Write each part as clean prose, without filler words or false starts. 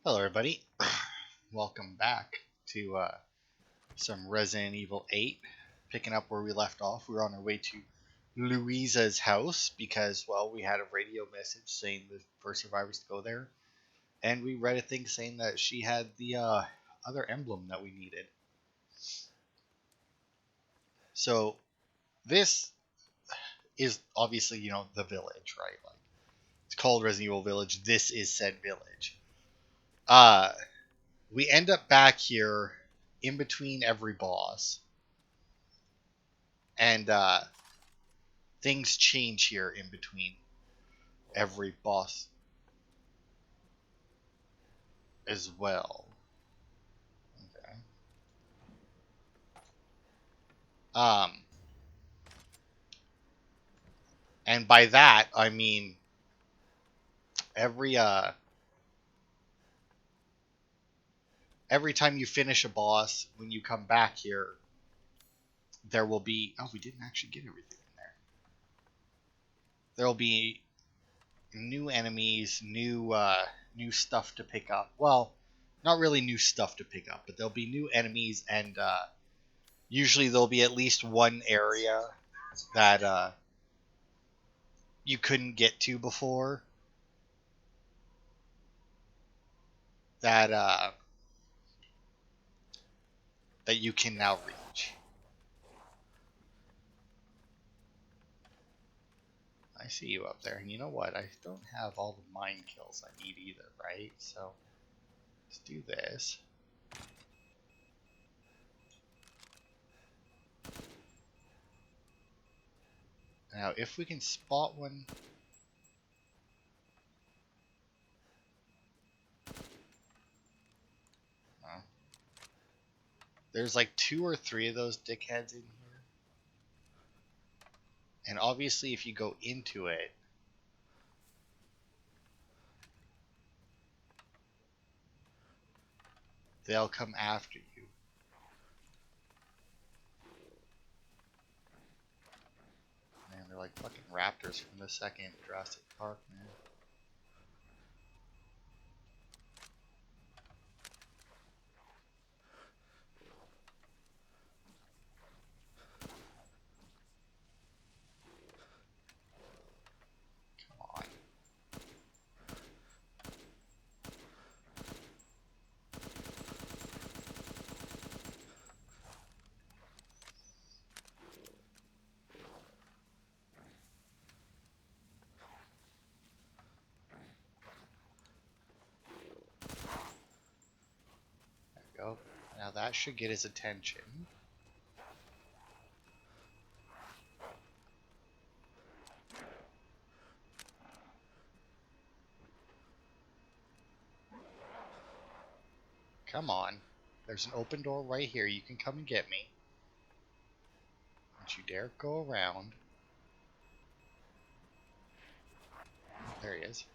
Hello everybody, welcome back to some Resident Evil 8, picking up where we left off. We were on our way to Louisa's house because, well, we had a radio message saying the first survivors to go there, and we read a thing saying that she had the other emblem that we needed. So this is obviously, the village, right? Like, it's called Resident Evil Village. This is said village. We end up back here in between every boss. And things change here in between every boss as well. Okay. And by that I mean every time you finish a boss, when you come back here, there will be... Oh, we didn't actually get everything in there. There will be new enemies, new stuff to pick up. Well, not really new stuff to pick up, but there'll be new enemies, and usually there'll be at least one area that you couldn't get to before. That you can now reach. I see you up there, and you know what? I don't have all the mine kills I need either, right? So let's do this. Now, if we can spot one... Oh. There's like 2 or 3 of those dickheads in here. And obviously, if you go into it... they'll come after you. Man, they're like fucking raptors from the second Jurassic Park, man. Go. Now that should get his attention. Come on. There's an open door right here. You can come and get me. Don't you dare go around. There he is.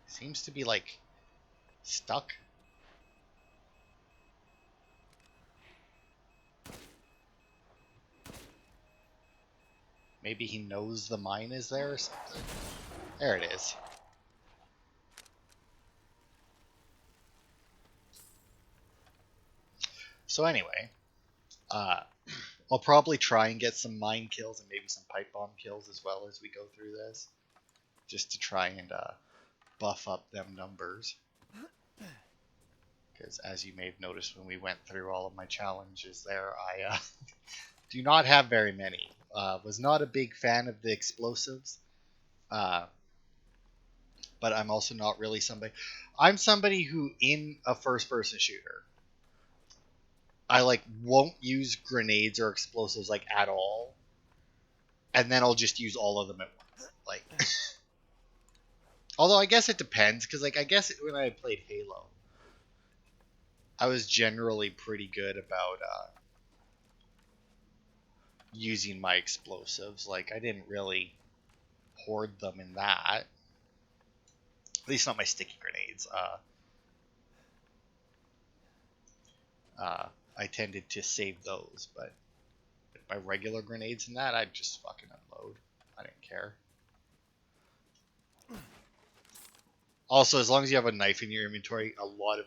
Seems to be like stuck. Maybe he knows the mine is there or something. There it is. So anyway, I'll probably try and get some mine kills and maybe some pipe bomb kills as well as we go through this, just to try and buff up them numbers. Because as you may have noticed when we went through all of my challenges there, I do not have very many. Was not a big fan of the explosives, but I'm also not really somebody... I'm somebody who, in a first-person shooter, I won't use grenades or explosives at all, and then I'll just use all of them at once. Although I guess it depends, because I guess when I played Halo, I was generally pretty good about using my explosives. I didn't really hoard them in that. At least not my sticky grenades. I tended to save those, but my regular grenades and that, I'd just fucking unload. I didn't care. Also, as long as you have a knife in your inventory, a lot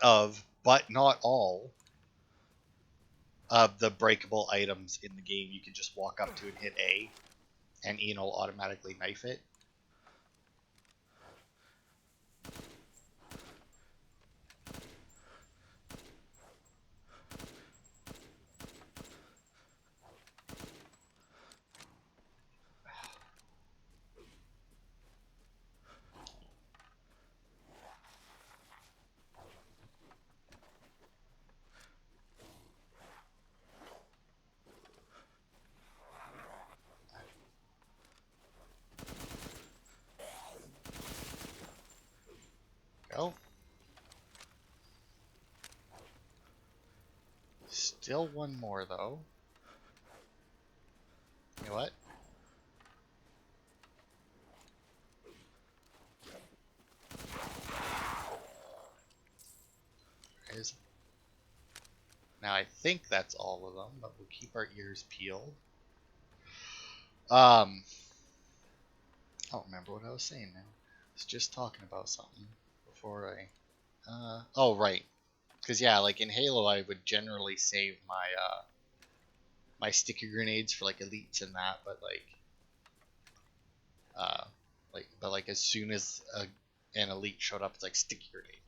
of, but not all, of the breakable items in the game, you can just walk up to and hit A, and Ian will automatically knife it. Go. Still one more, though. You know what? There's... Now, I think that's all of them, but we'll keep our ears peeled. I don't remember what I was saying now. I was just talking about something before I... oh, right. Because, yeah, like in Halo, I would generally save my, my sticky grenades for, like, elites and that, but, like, as soon as an elite showed up, it's like, sticky grenade.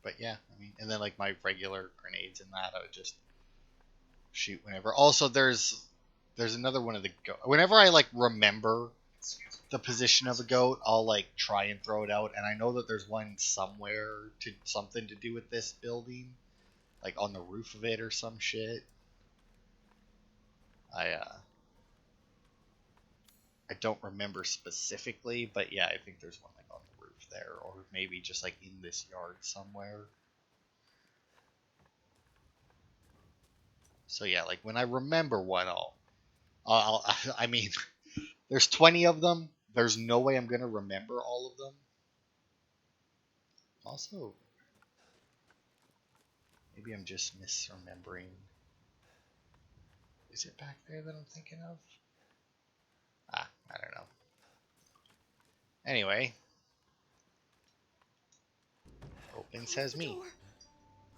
But, yeah, I mean, and then, like, my regular grenades and that, I would just shoot whenever. Also, there's another one of the goat. Whenever I, like, remember the position of a goat, I'll like try and throw it out, and I know that there's one somewhere to something to do with this building, like on the roof of it or some shit. I don't remember specifically, but yeah, I think there's one like on the roof there, or maybe just like in this yard somewhere. So yeah, like when I remember one, I mean, there's 20 of them. There's no way I'm gonna remember all of them. Also, maybe I'm just misremembering. Is it back there that I'm thinking of? I don't know. Anyway. Open says me.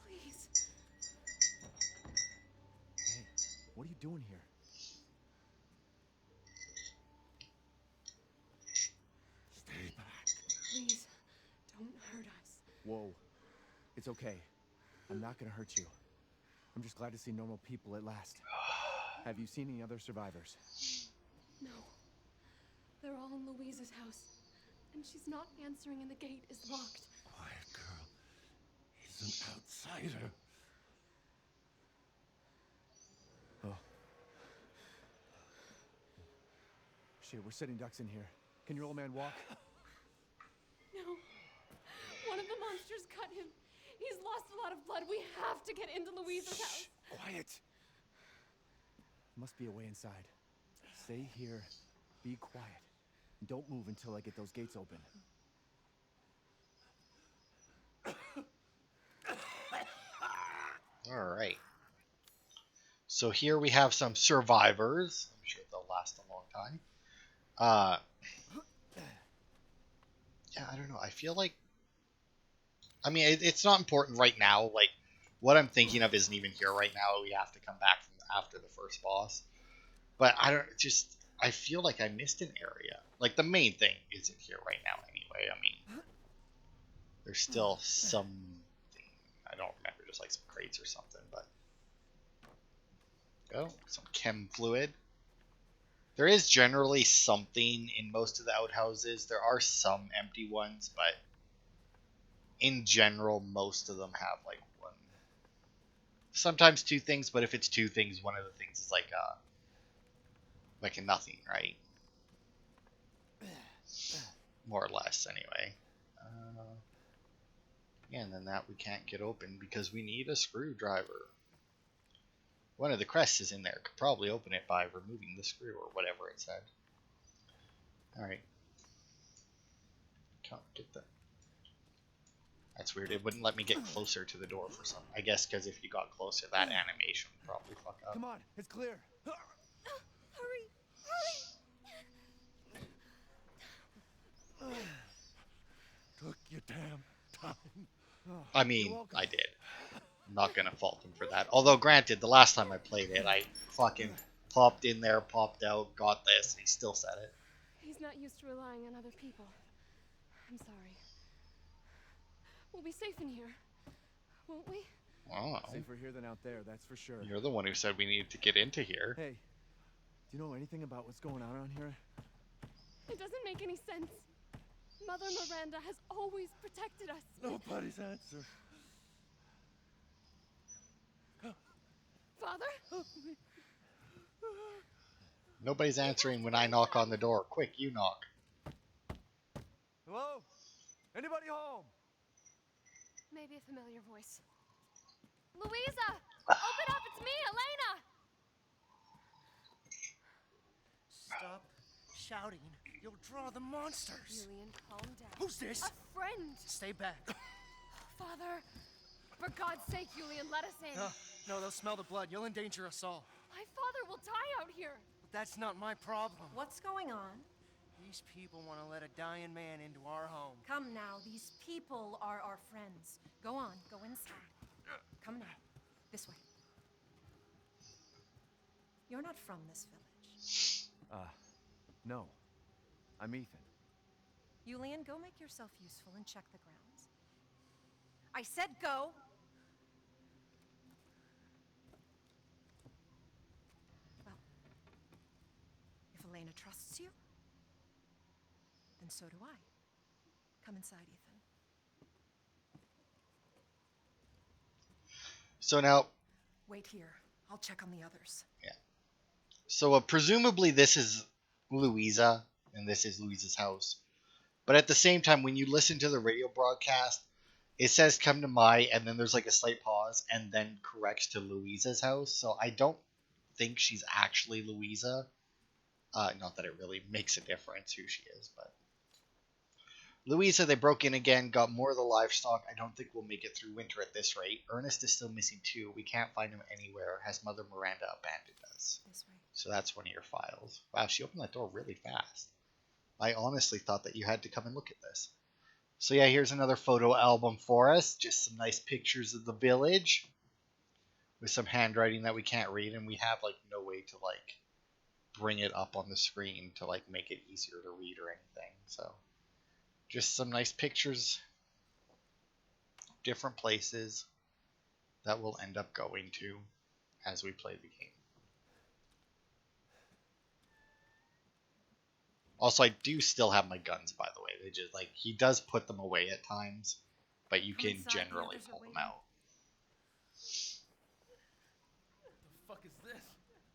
Please. Hey, what are you doing here? Stay back. Please, don't hurt us. Whoa. It's okay. I'm not gonna hurt you. I'm just glad to see normal people at last. Have you seen any other survivors? No. They're all in Louise's house. And she's not answering and the gate is locked. Quiet girl. He's an outsider. Oh. Shit, we're sitting ducks in here. Can your old man walk? No. One of the monsters cut him. He's lost a lot of blood. We have to get into Louise's house. Quiet. Must be a way inside. Stay here. Be quiet. And don't move until I get those gates open. Alright. So here we have some survivors. I'm sure they'll last a long time. Yeah, I don't know. I feel like... I mean, it's not important right now. Like, what I'm thinking of isn't even here right now. We have to come back from after the first boss. But I feel like I missed an area. Like, the main thing isn't here right now anyway. I mean, there's still something. I don't remember, just like some crates or something, but... Go. Some chem fluid. There is generally something in most of the outhouses. There are some empty ones, but in general, most of them have like one. Sometimes two things, but if it's two things, one of the things is like a nothing, right? More or less, anyway. Yeah, and then that we can't get open because we need a screwdriver. One of the crests is in there. Could probably open it by removing the screw or whatever it said. Alright. Can't get that. That's weird. It wouldn't let me get closer to the door for some. I guess because if you got closer, that animation would probably fuck up. Come on, it's clear. Hurry! Hurry! I mean, I did. I'm not gonna fault him for that. Although, granted, the last time I played it, I fucking popped in there, popped out, got this, and he still said it. He's not used to relying on other people. I'm sorry. We'll be safe in here, won't we? Oh, Safer here than out there, that's for sure. you're the one who said we needed to get into here. Hey, do you know anything about what's going on around here? It doesn't make any sense. Mother Miranda has always protected us. Nobody's answer. Father? Nobody's answering when I knock on the door. Quick, you knock. Hello? Anybody home? Maybe a familiar voice. Louisa! Open up, it's me, Elena! Stop shouting. You'll draw the monsters. Julian, calm down. Who's this? A friend! Stay back. Father! For God's sake, Julian, let us in. No, they'll smell the blood. You'll endanger us all. My father will die out here. But that's not my problem. What's going on? These people want to let a dying man into our home. Come now, these people are our friends. Go on, go inside. Come now, this way. You're not from this village. No. I'm Ethan. Julian, go make yourself useful and check the grounds. I said go! Well, if Elena trusts you, then so do I. Come inside, Ethan. So now, Wait here. I'll check on the others. so presumably this is Louisa, and this is Louisa's house. But at the same time, when you listen to the radio broadcast, it says come to my, and then there's like a slight pause, and then corrects to Louisa's house. So I don't think she's actually Louisa. Not that it really makes a difference who she is, but Louisa, they broke in again, got more of the livestock. I don't think we'll make it through winter at this rate. Ernest is still missing too. We can't find him anywhere. Has Mother Miranda abandoned us? This way. So that's one of your files. Wow, she opened that door really fast. I honestly thought that you had to come and look at this. So yeah, here's another photo album for us. Just some nice pictures of the village with some handwriting that we can't read, and we have like no way to like bring it up on the screen to like make it easier to read or anything. So just some nice pictures, different places that we'll end up going to as we play the game. Also, I do still have my guns, by the way. They just like he does put them away at times, but you Come can inside, the generally others are pull them waiting. out. The fuck is this?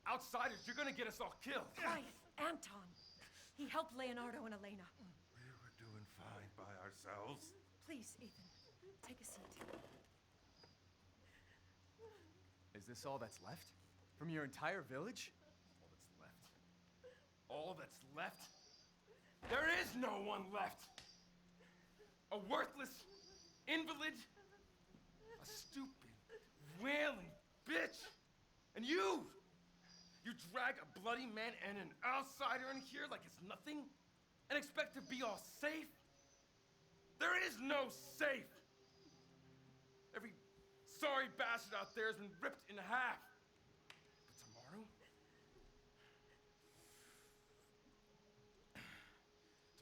Outsiders, you're gonna get us all killed. Quiet, Anton. He helped Leonardo and Elena. We were doing fine by ourselves. Please, Ethan, take a seat. Is this all that's left? From your entire village? All that's left? There is no one left! A worthless invalid, a stupid, wailing bitch, and you drag a bloody man and an outsider in here like it's nothing, and expect to be all safe? There is no safe! Every sorry bastard out there has been ripped in half. But tomorrow?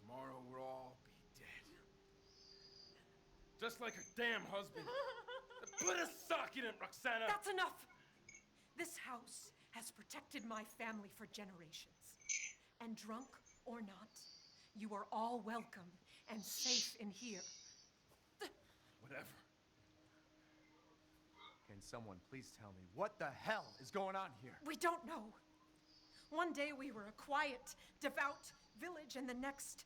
Tomorrow we'll all be dead. Just like her damn husband. Put a sock in it, Roxana! That's enough! This house has protected my family for generations. And drunk or not, you are all welcome and safe in here. Whatever. Can someone please tell me what the hell is going on here? We don't know. One day we were a quiet, devout village, and the next,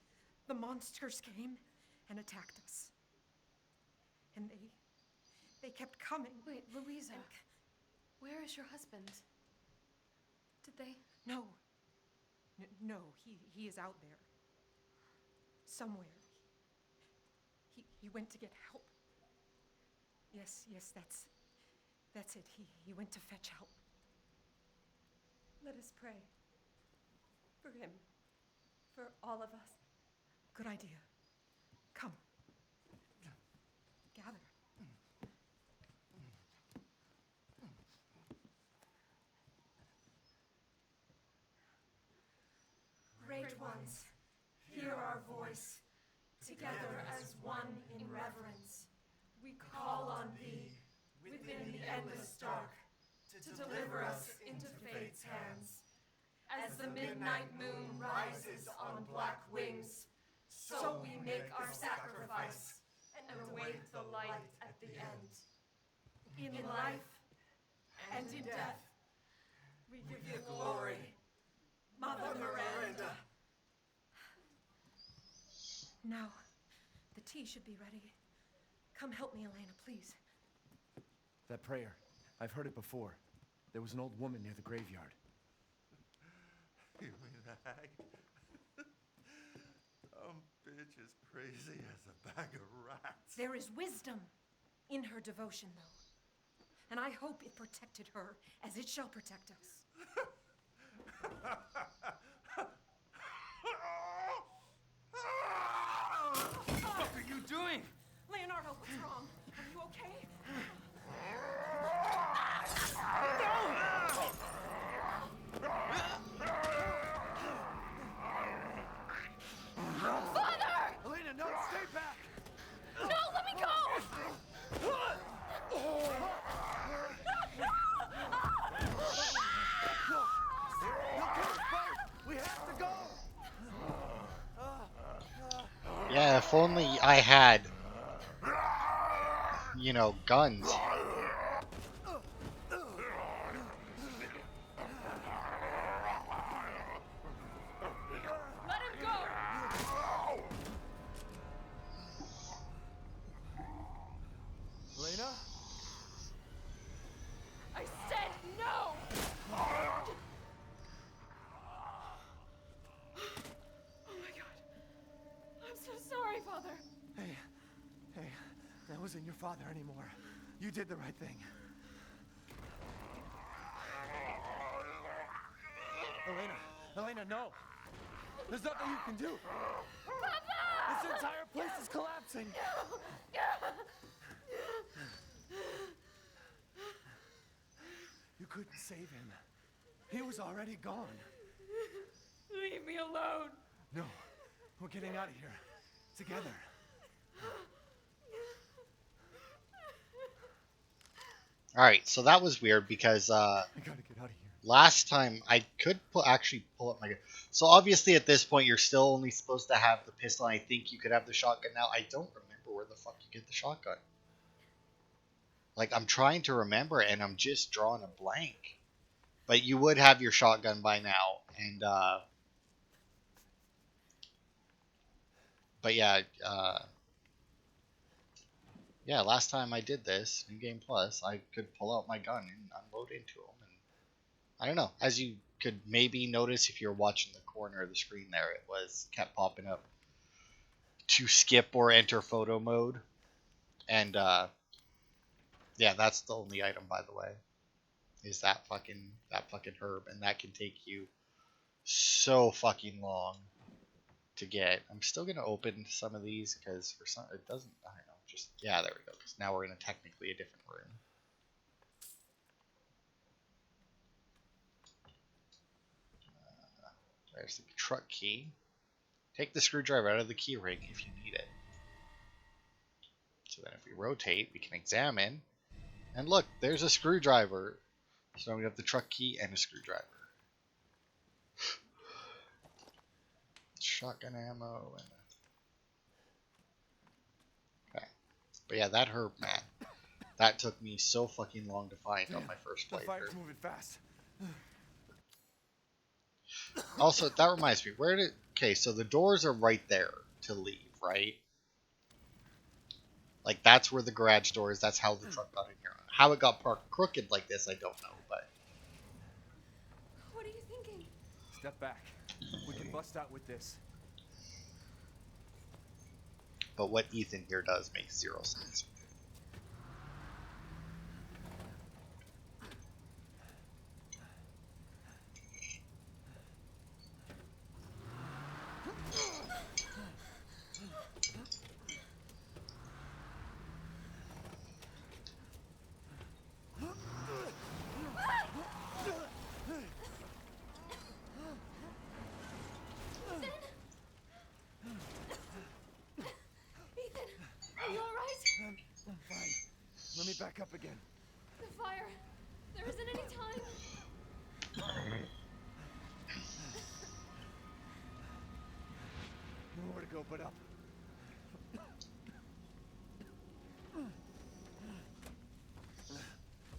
the monsters came and attacked us. And they kept coming. Wait, Louisa, And where is your husband? Did they? no. No, he is out there. Somewhere. He went to get help. Yes, that's it. He went to fetch help. Let us pray. For him. For all of us. Good idea. Come. Gather. Spirit ones, hear our voice. Together as one in reverence, we call on thee within the endless dark to deliver us into fate's hands. As the midnight moon rises on black wings, so we make our sacrifice and await the light at the end. In life and in death, we give you glory, Mother Miranda. Now, the tea should be ready. Come help me, Elena, please. That prayer, I've heard it before. There was an old woman near the graveyard. You mean the hag? Bitch is crazy as a bag of rats. There is wisdom in her devotion, though. And I hope it protected her as it shall protect us. What are you doing? Leonardo, what's wrong? Are you okay? Elena, no, stay back! No, let me go! We have to go! Yeah, if only I had, guns. Let him go! Elena? I said no! Oh my god. I'm so sorry, Father. Hey, that wasn't your father anymore. You did the right thing. Elena, no! There's nothing you can do! Papa! This entire place is collapsing! You couldn't save him. He was already gone. Leave me alone. No, we're getting out of here. Together. Alright, so that was weird because I gotta get out of here. last time I could actually pull up my gun. So obviously at this point you're still only supposed to have the pistol, and I think you could have the shotgun now. I don't remember where the fuck you get the shotgun. Like, I'm trying to remember and I'm just drawing a blank. But you would have your shotgun by now, and but yeah, last time I did this in Game Plus, I could pull out my gun and unload into them. And I don't know, as you could maybe notice if you're watching the corner of the screen there, it was kept popping up to skip or enter photo mode. And yeah, that's the only item, by the way, is that fucking herb, and that can take you so fucking long to get. I'm still gonna open some of these because for some it doesn't. I don't know. Just yeah, there we go. Because now we're in technically a different room. There's the truck key. Take the screwdriver out of the key ring if you need it. So then if we rotate, we can examine. And look, there's a screwdriver. So now we have the truck key and a screwdriver. Shotgun ammo and okay. But yeah, that herb, man. That took me so fucking long to find on my first The fire's playthrough. moving fast. Also, that reminds me, okay, so the doors are right there to leave, right? Like, that's where the garage door is. That's how the truck got in here. How it got parked crooked like this, I don't know, but... What are you thinking? Step back. We can bust out with this. But what Ethan here does makes zero sense. This back up again. The fire. There isn't any time. Nowhere to go but up.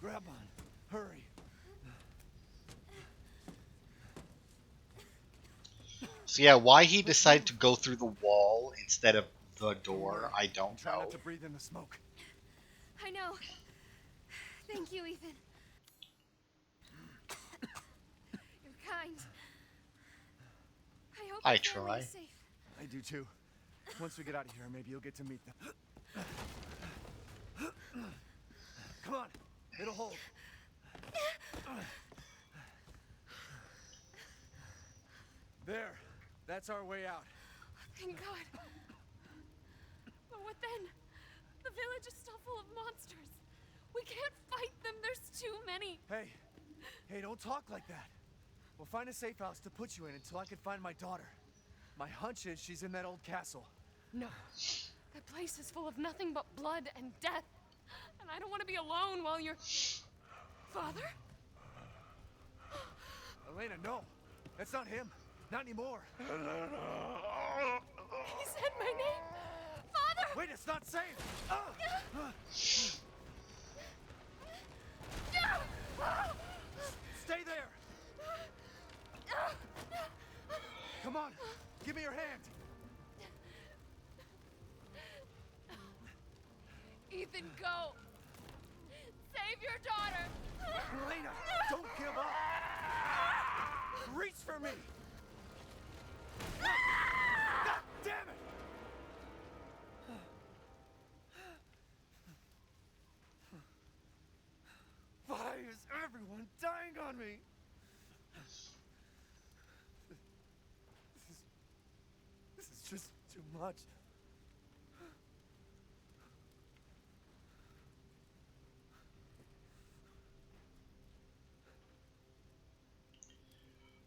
Grab on. Hurry. So yeah, why he decided to go through the wall instead of the door, I don't Try know. not to breathe in the smoke. I know. Thank you, Ethan. You're kind. I hope I your family try. is safe. I do too. Once we get out of here, maybe you'll get to meet them. Come on. It'll hold. There. That's our way out. Thank God. But what then? The village is still full of monsters. We can't fight them. There's too many. Hey. Hey, don't talk like that. We'll find a safe house to put you in until I can find my daughter. My hunch is she's in that old castle. No. That place is full of nothing but blood and death. And I don't want to be alone while you're... Father? Elena, no. That's not him. Not anymore. He said my name. Father! Wait, it's not safe. Stay there. Come on. Give me your hand. Ethan, go! Save your daughter! Elena, don't give up. Reach for me. God damn it. Why is everyone dying on me? This is just too much.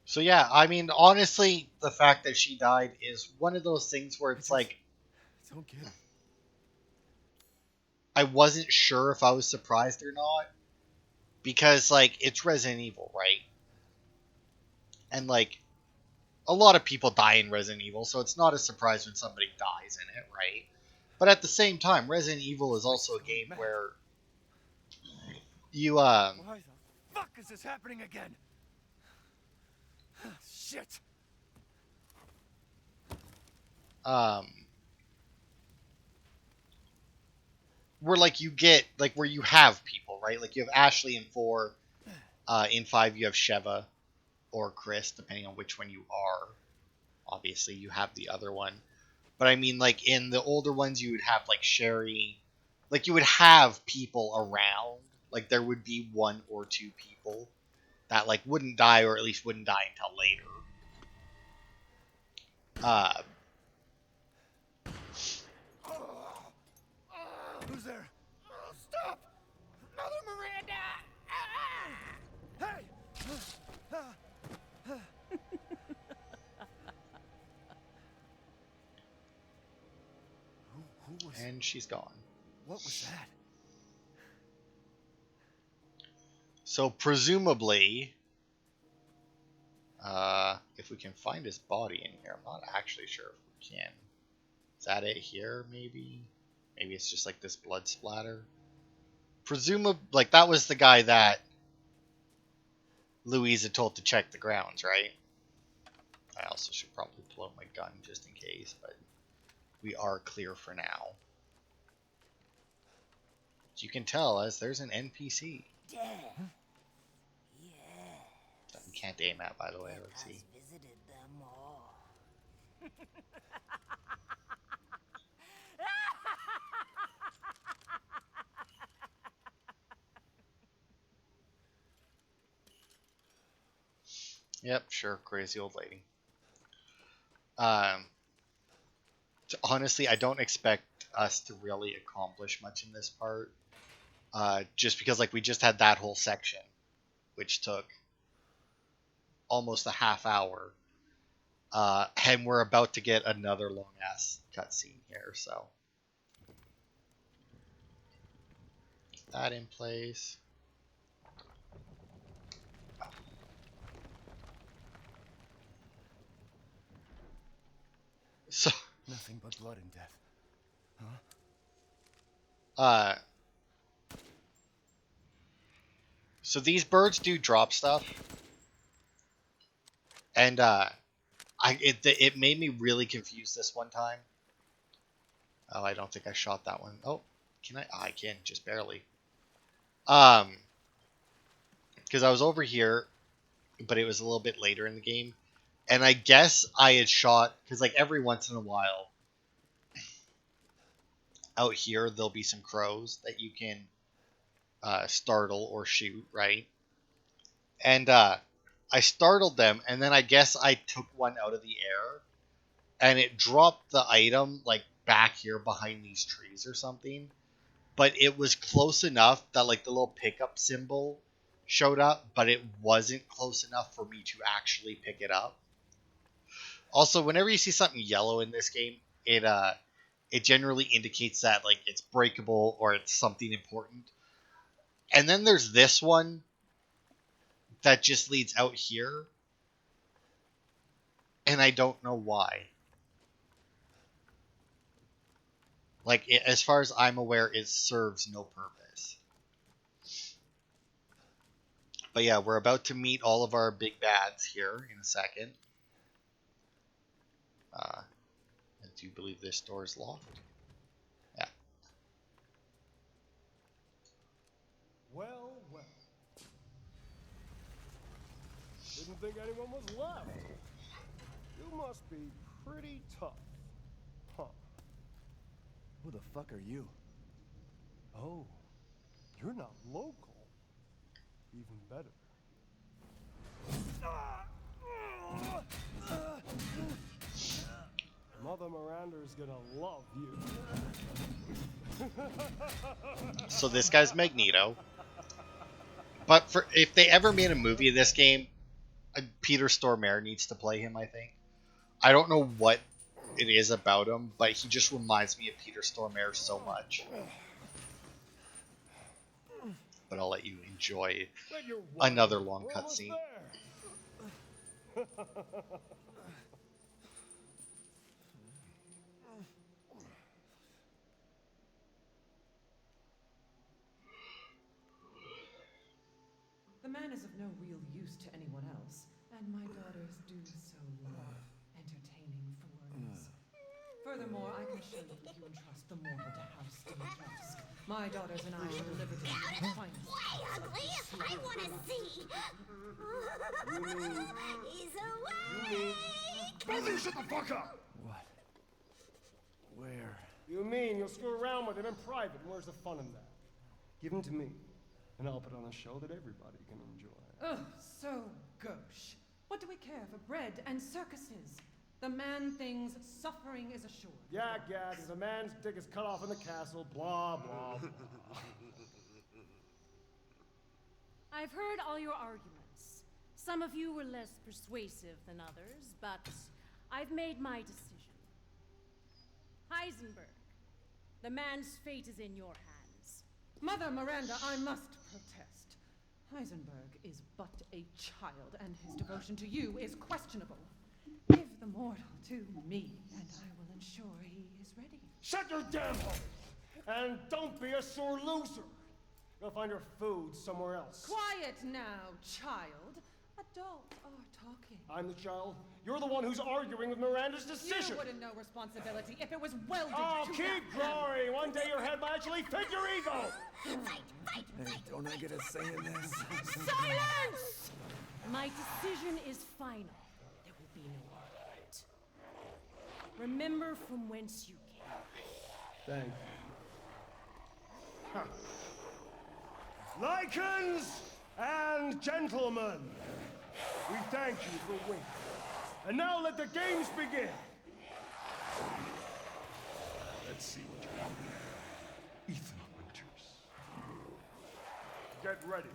So yeah, I mean, honestly, the fact that she died is one of those things where it's like, I don't get it. I wasn't sure if I was surprised or not. Because, like, it's Resident Evil, right? And, like, a lot of people die in Resident Evil, so it's not a surprise when somebody dies in it, right? But at the same time, Resident Evil is also a game where you, Why the fuck is this happening again? Shit. where, like, you get, like, where you have people, right? Like, you have Ashley in 4, in 5 you have Sheva, or Chris, depending on which one you are. Obviously, you have the other one. But I mean, like, in the older ones, you would have, like, Sherry. Like, you would have people around. Like, there would be 1 or 2 people that, like, wouldn't die, or at least wouldn't die until later. Who's there? Stop! Mother Miranda! Hey! Who was... And she's gone. What was that? So, presumably, if we can find his body in here, I'm not actually sure if we can. Is that it here, maybe? Maybe it's just like this blood splatter. Presumably, like, that was the guy that Louisa told to check the grounds, right? I also should probably pull out my gun just in case, but we are clear for now. As you can tell, as there's an NPC. Death. That we can't aim at, by the way. Let's see. Visited them all. Yep, sure, crazy old lady. So honestly, I don't expect us to really accomplish much in this part. Just because, like, we just had that whole section, which took almost a half hour. And we're about to get another long-ass cutscene here, so. that in place. So, Nothing but blood and death. so these birds do drop stuff, and it made me really confused this one time. Oh, I don't think I shot that one. Oh, can I? I can, just barely. Because I was over here, but it was a little bit later in the game, and I guess I had shot because like every once in a while, out here there'll be some crows that you can startle or shoot, right? And I startled them, and then I guess I took one out of the air, and it dropped the item like back here behind these trees or something. But it was close enough that like the little pickup symbol showed up, but it wasn't close enough for me to actually pick it up. Also, whenever you see something yellow in this game, it generally indicates that like it's breakable or it's something important. And then there's this one that just leads out here, and I don't know why. Like, as far as I'm aware, it serves no purpose. But yeah, we're about to meet all of our big bads here in a second. I do believe this door is locked. Yeah. Well, well. Didn't think anyone was left. You must be pretty tough. Huh. Who the fuck are you? Oh, you're not local. Even better. Mother Miranda's gonna love you. So this guy's Magneto. But if they ever made a movie of this game, Peter Stormare needs to play him, I think. I don't know what it is about him, but he just reminds me of Peter Stormare so much. But I'll let you enjoy another long cutscene. The man is of no real use to anyone else, and my daughters do so love entertaining foreigners. Furthermore, I can assure you if you entrust the mortal to House Dimitrescu, my daughters and I shall deliver to you the finest. Way ugly! I wanna see! He's away! Both of you shut the fuck up! What? Where? You mean you'll screw around with him in private, and where's the fun in that? Give him to me, and I'll put on a show that everybody can enjoy. Ugh, so gauche. What do we care for bread and circuses? The man thinks suffering is assured. Yak, as a man's dick is cut off in the castle, blah, blah, blah. I've heard all your arguments. Some of you were less persuasive than others, but I've made my decision. Heisenberg, the man's fate is in your hands. Mother Miranda, I must protest. Heisenberg is but a child, and his devotion to you is questionable. Give the mortal to me, and I will ensure he is ready. Shut your damn hole! And don't be a sore loser! Go find your food somewhere else. Quiet now, child. Adults are talking. I'm the child. You're the one who's arguing with Miranda's decision. You wouldn't know responsibility if it was welded Oh, to keep drawing! One day your head might actually fit your ego! Hey, don't I get a say in this? Silence! My decision is final. There will be no argument. Remember from whence you came. Thank you. Huh. Lycans and gentlemen, we thank you for winning. And now let the games begin. Let's see what you can do. Ethan Winters. Get ready.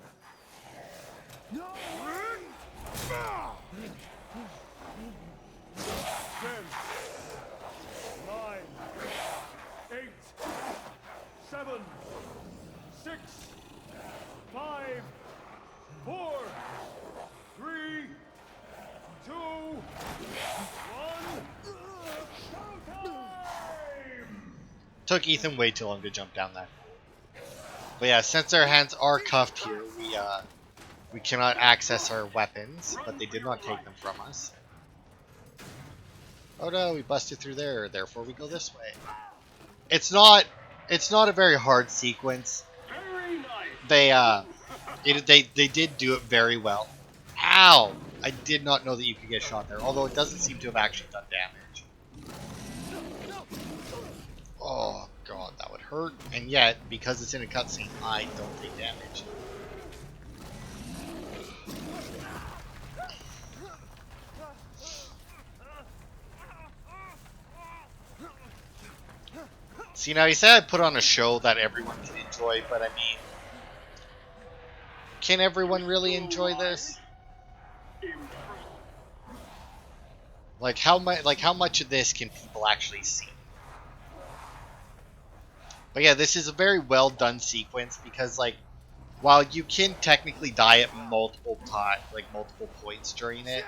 No! 10, 9, 8, 7, 6, Took Ethan way too long to jump down that. But yeah, since our hands are cuffed here, we cannot access our weapons, but they did not take them from us. Oh no, we busted through there, therefore we go this way. It's not a very hard sequence. They did do it very well. Ow! I did not know that you could get shot there, although it doesn't seem to have actually done damage. Oh god, that would hurt. And yet, because it's in a cutscene, I don't take damage. See, now he said I'd put on a show that everyone can enjoy, but I mean, can everyone really enjoy this? Like how much of this can people actually see? But yeah, this is a very well done sequence because like while you can technically die at multiple points during it,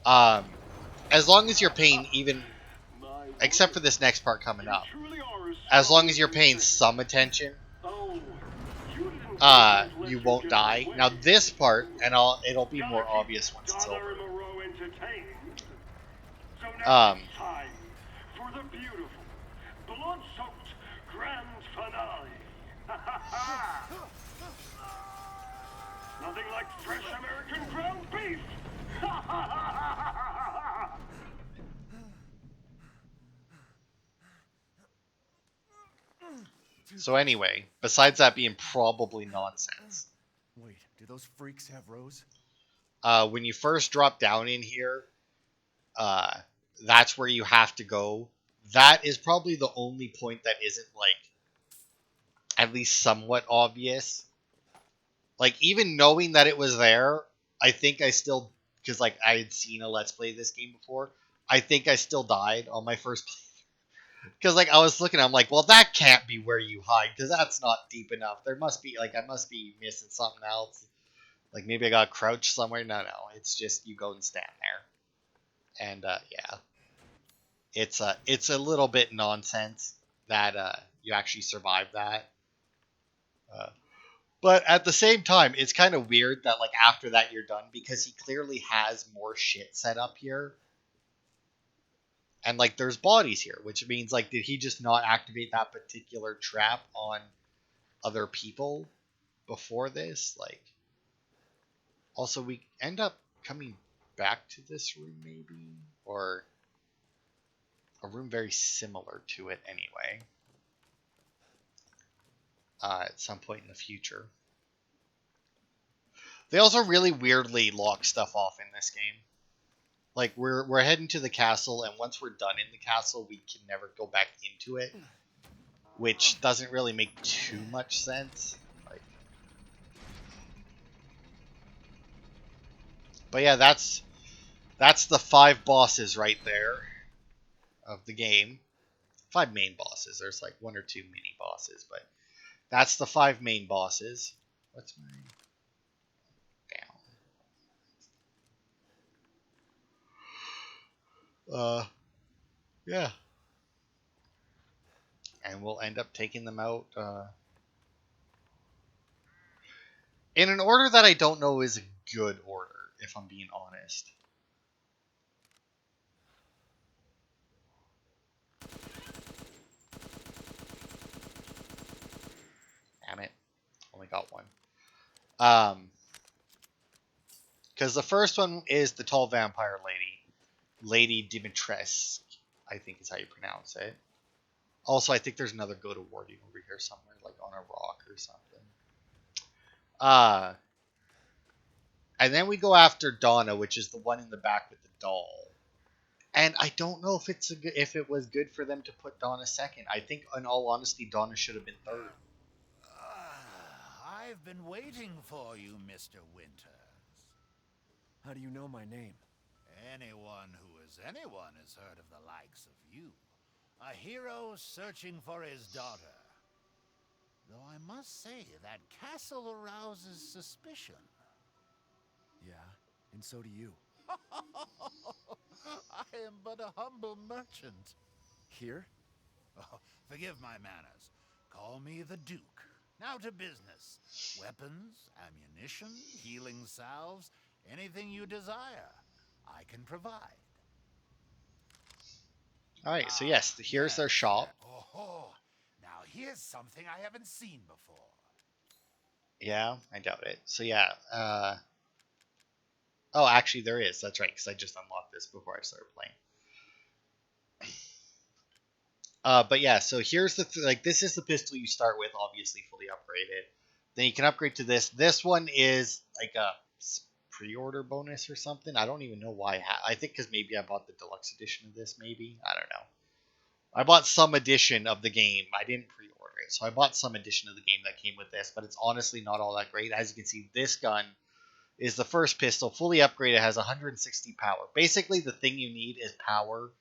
as long as you're paying even, except for this next part coming up, as long as you're paying some attention, you won't die. Now this part, and it'll be more obvious once it's over. Time for the beautiful, blood-soaked grand finale. Nothing like fresh American ground beef. So anyway, besides that being probably nonsense, Wait, do those freaks have Rose? when you first drop down in here, that's where you have to go. That is probably the only point that isn't like at least somewhat obvious. Like even knowing that it was there, I think I still, because like I had seen a Let's Play this game before, I think I still died on my first play. Because like I was looking, I'm like, well, that can't be where you hide because that's not deep enough. There must be I must be missing something else. Like maybe I got crouched somewhere. No, it's just you go and stand there, and yeah, it's a little bit nonsense that you actually survive that. But at the same time, it's kind of weird that like after that you're done because he clearly has more shit set up here. And like there's bodies here, which means like did he just not activate that particular trap on other people before this? Like also we end up coming back to this room maybe, or a room very similar to it anyway. At some point in the future. They also really weirdly lock stuff off in this game. Like we're heading to the castle, and once we're done in the castle, we can never go back into it, which doesn't really make too much sense. Like, but yeah, that's the 5 bosses right there of the game. 5 main bosses. There's like 1 or 2 mini bosses, but that's the 5 main bosses. What's my down? Yeah. And we'll end up taking them out in an order that I don't know is a good order, if I'm being honest. Damn it. Only got one. Because the first one is the tall vampire lady. Lady Dimitrescu, I think is how you pronounce it. Also, I think there's another good awarding over here somewhere, like on a rock or something. And then we go after Donna, which is the one in the back with the doll. And I don't know if it was good for them to put Donna second. I think, in all honesty, Donna should have been third. I've been waiting for you, Mr. Winters. How do you know my name? Anyone who is anyone has heard of the likes of you. A hero searching for his daughter. Though I must say, that castle arouses suspicion. Yeah, and so do you. I am but a humble merchant. Here? Oh, forgive my manners. Call me the Duke. Now to business. Weapons, ammunition, healing salves, anything you desire, I can provide. All right, so yes, here's their shop. Oh, now here's something I haven't seen before. Yeah, I doubt it. So yeah, oh, actually there is. That's right, because I just unlocked this before I started playing. But yeah, so here's the like this is the pistol you start with, obviously fully upgraded. Then you can upgrade to this. This one is like a pre-order bonus or something. I don't even know why. I think because maybe I bought the deluxe edition of this. Maybe I don't know. I bought some edition of the game. I didn't pre-order it, so I bought some edition of the game that came with this. But it's honestly not all that great. As you can see, this gun is the first pistol, fully upgraded. Has 160 power. Basically, the thing you need is power.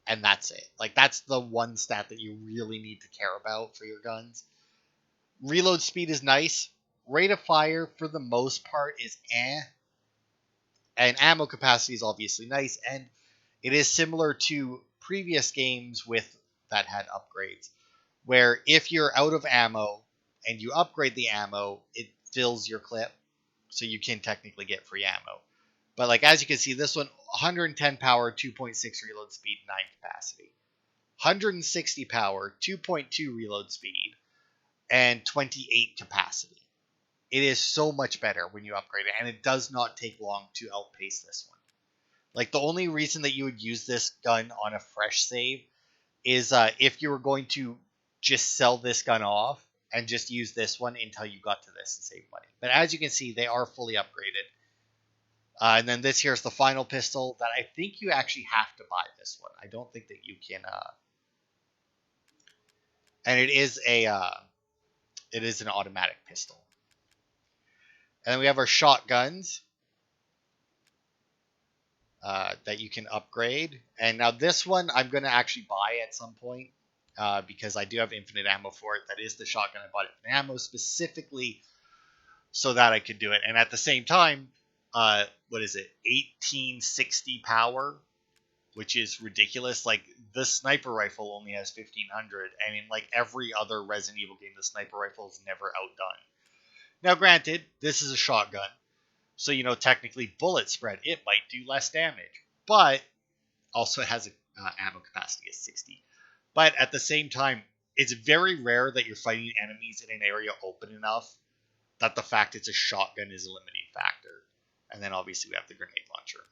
And that's it. Like, that's the one stat that you really need to care about for your guns. Reload speed is nice. Rate of fire, for the most part, is eh. And ammo capacity is obviously nice. And it is similar to previous games with that had upgrades, where if you're out of ammo and you upgrade the ammo, it fills your clip. So you can technically get free ammo. But like as you can see, this one 110 power, 2.6 reload speed, 9 capacity. 160 power, 2.2 reload speed, and 28 capacity. It is so much better when you upgrade it, and it does not take long to outpace this one. Like the only reason that you would use this gun on a fresh save is if you were going to just sell this gun off and just use this one until you got to this and save money. But as you can see, they are fully upgraded. And then this here's the final pistol that I think you actually have to buy this one. I don't think that you can. And it is an automatic pistol. And then we have our shotguns that you can upgrade. And now this one I'm going to actually buy at some point because I do have infinite ammo for it. That is the shotgun. I bought it for ammo specifically so that I could do it. And at the same time, what is it? 1860 power, which is ridiculous. Like the sniper rifle only has 1500, and in like every other Resident Evil game, the sniper rifle is never outdone. Now, granted, this is a shotgun, so technically bullet spread it might do less damage, but also it has a ammo capacity of 60. But at the same time, it's very rare that you're fighting enemies in an area open enough that the fact it's a shotgun is a limiting factor. And then obviously we have the grenade launcher.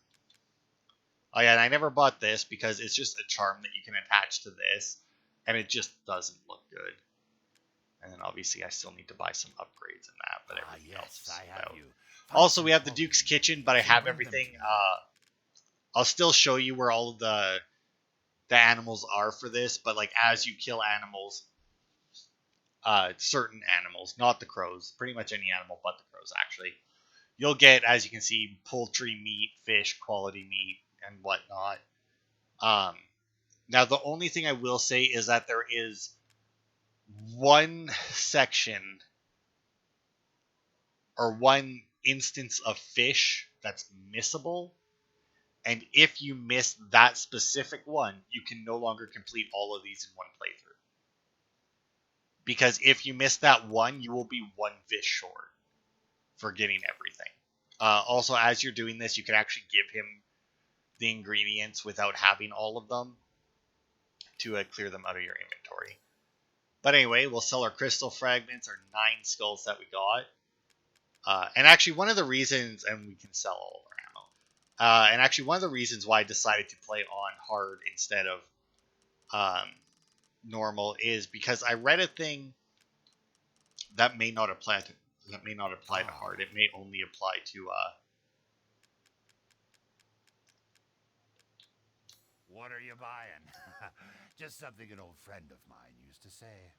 Oh yeah, and I never bought this because it's just a charm that you can attach to this, and it just doesn't look good. And then obviously I still need to buy some upgrades in that, but everything else is out. Also, we have the Duke's Kitchen, but I have everything. I'll still show you where all of the animals are for this, but like as you kill animals, certain animals, not the crows, pretty much any animal but the crows actually, you'll get, as you can see, poultry meat, fish, quality meat, and whatnot. Now, the only thing I will say is that there is one section or one instance of fish that's missable. And if you miss that specific one, you can no longer complete all of these in one playthrough. Because if you miss that one, you will be one fish short for getting everything. Also, as you're doing this, you can actually give him the ingredients without having all of them to clear them out of your inventory. But anyway, we'll sell our crystal fragments, our 9 skulls that we got. And actually, one of the reasons, and we can sell all of our ammo. And actually, one of the reasons why I decided to play on hard instead of normal is because I read a thing that may not apply to hard. It may only apply to What are you buying? Just something an old friend of mine used to say.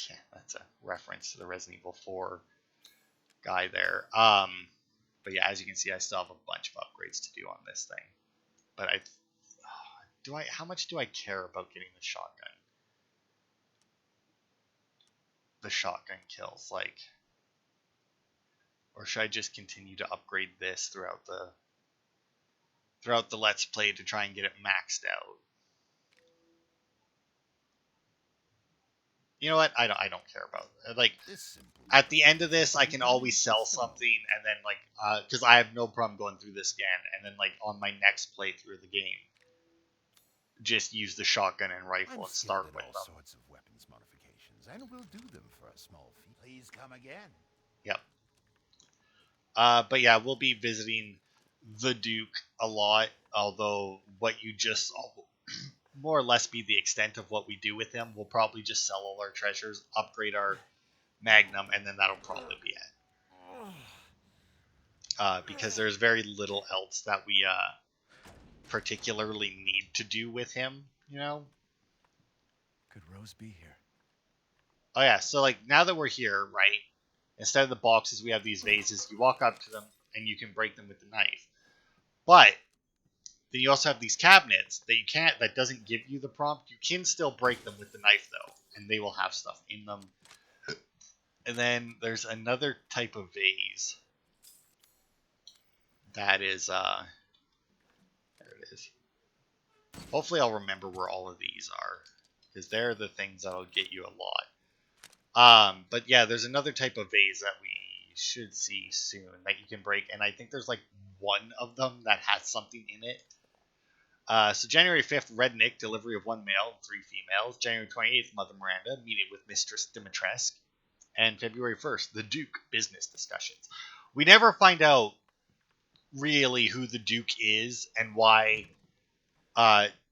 Yeah, that's a reference to the Resident Evil 4 guy there. But yeah, as you can see, I still have a bunch of upgrades to do on this thing. But how much do I care about getting the shotgun? The shotgun kills, like, or should I just continue to upgrade this throughout the Let's Play to try and get it maxed out? You know what? I don't care about it. Like, This simple at the end of this, I can always sell something, and then, like, because I have no problem going through this again, and then, like, on my next playthrough of the game, just use the shotgun and rifle and start with all them. sorts of weapons modifications, and we'll do them for a small fee. Please come again. Yep. But yeah, we'll be visiting the Duke a lot, although what you just saw will more or less be the extent of what we do with him. We'll probably just sell all our treasures, upgrade our Magnum, and then that'll probably be it. Because there's very little else that we particularly need to do with him, you know? Could Rose be here? Oh yeah, so like now that we're here, right? Instead of the boxes, we have these vases. You walk up to them and you can break them with the knife. But then you also have these cabinets that you can't, that doesn't give you the prompt. You can still break them with the knife though, and they will have stuff in them. And then there's another type of vase that is, there it is. Hopefully I'll remember where all of these are, because they're the things that'll get you a lot. But yeah, there's another type of vase that we should see soon that you can break, and I think there's like one of them that has something in it. So January 5th, Red Nick, delivery of 1 male and 3 females. January 28th, Mother Miranda, meeting with Mistress Dimitrescu. And February 1st, the Duke, business discussions. We never find out really who the Duke is and why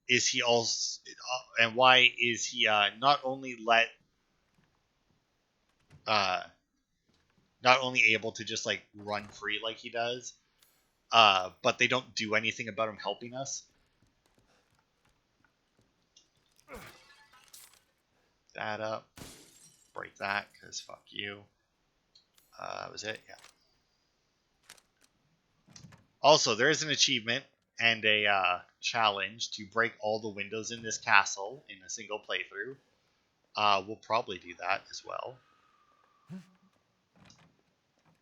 is he also, and why is he not only able to just like run free like he does, but they don't do anything about him helping us. That up, break that, because fuck you. That was it, yeah. Also, there is an achievement and a challenge to break all the windows in this castle in a single playthrough. We'll probably do that as well.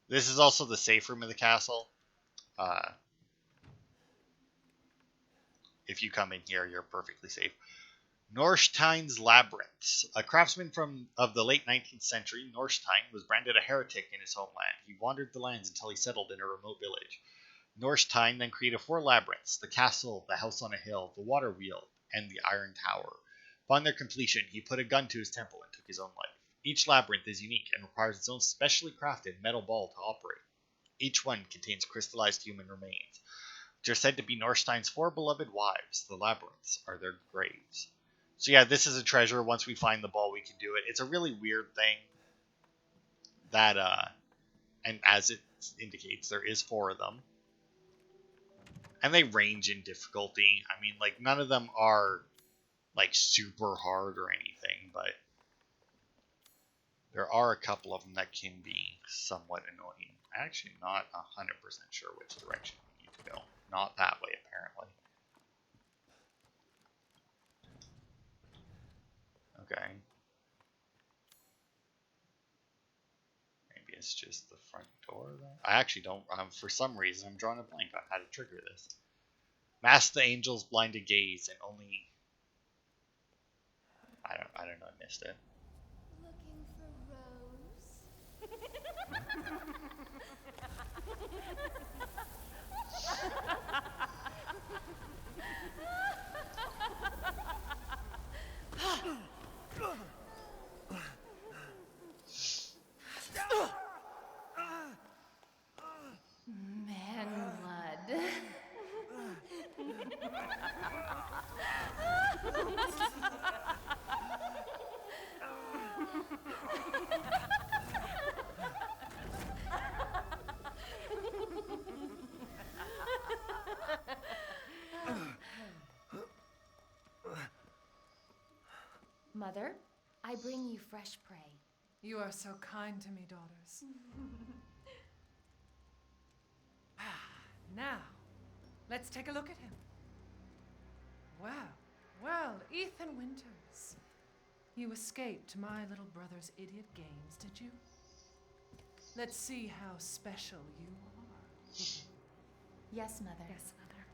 This is also the safe room of the castle. If you come in here, you're perfectly safe. Norstein's Labyrinth. A craftsman of the late 19th century, Norshtein was branded a heretic in his homeland. He wandered the lands until he settled in a remote village. Norshtein then created 4 labyrinths: the castle, the house on a hill, the water wheel, and the iron tower. Upon their completion, he put a gun to his temple and took his own life. Each labyrinth is unique and requires its own specially crafted metal ball to operate. Each one contains crystallized human remains, which are said to be Norstein's 4 beloved wives. The labyrinths are their graves. So yeah, this is a treasure. Once we find the ball, we can do it. It's a really weird thing that, and as it indicates, there is 4 of them. And they range in difficulty. I mean, like, none of them are, like, super hard or anything, but there are a couple of them that can be somewhat annoying. I'm actually not 100% sure which direction we need to go. Not that way, apparently. Okay. Maybe it's just the front door, though. I actually don't, for some reason, I'm drawing a blank on how to trigger this. Mask the angel's blinded gaze and only... I don't know, I missed it. Looking for Rose? Man blood. Mother, I bring you fresh prey. You are so kind to me, daughters. Now, let's take a look at him. Well, Ethan Winters. You escaped my little brother's idiot games, did you? Let's see how special you are. Yes, Mother. Yes, Mother.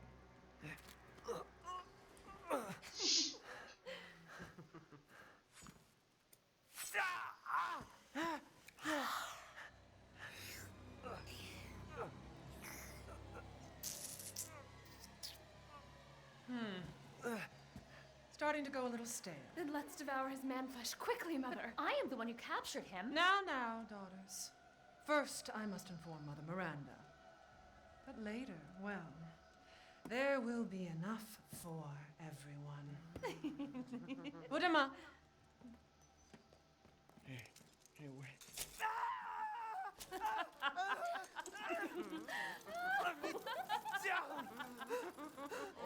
starting to go a little stale. Then let's devour his man-flesh quickly, Mother. I am the one who captured him. Now, daughters. First, I must inform Mother Miranda. But later, well, there will be enough for everyone. Udama. Hey, wait.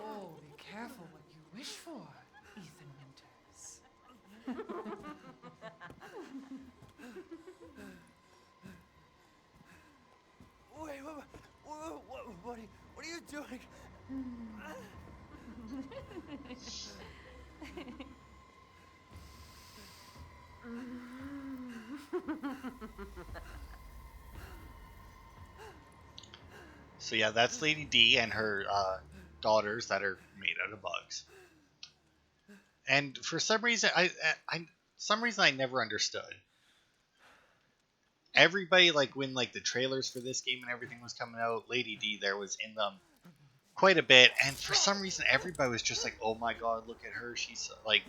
Oh, be careful what you wish for, Ethan Winters. Wait, what are you doing? So yeah, that's Lady D and her daughters that are made out of bugs. And for some reason, I never understood. Everybody, like when like the trailers for this game and everything was coming out, Lady D there was in them quite a bit, and for some reason everybody was just like, "Oh my God, look at her! She's like,"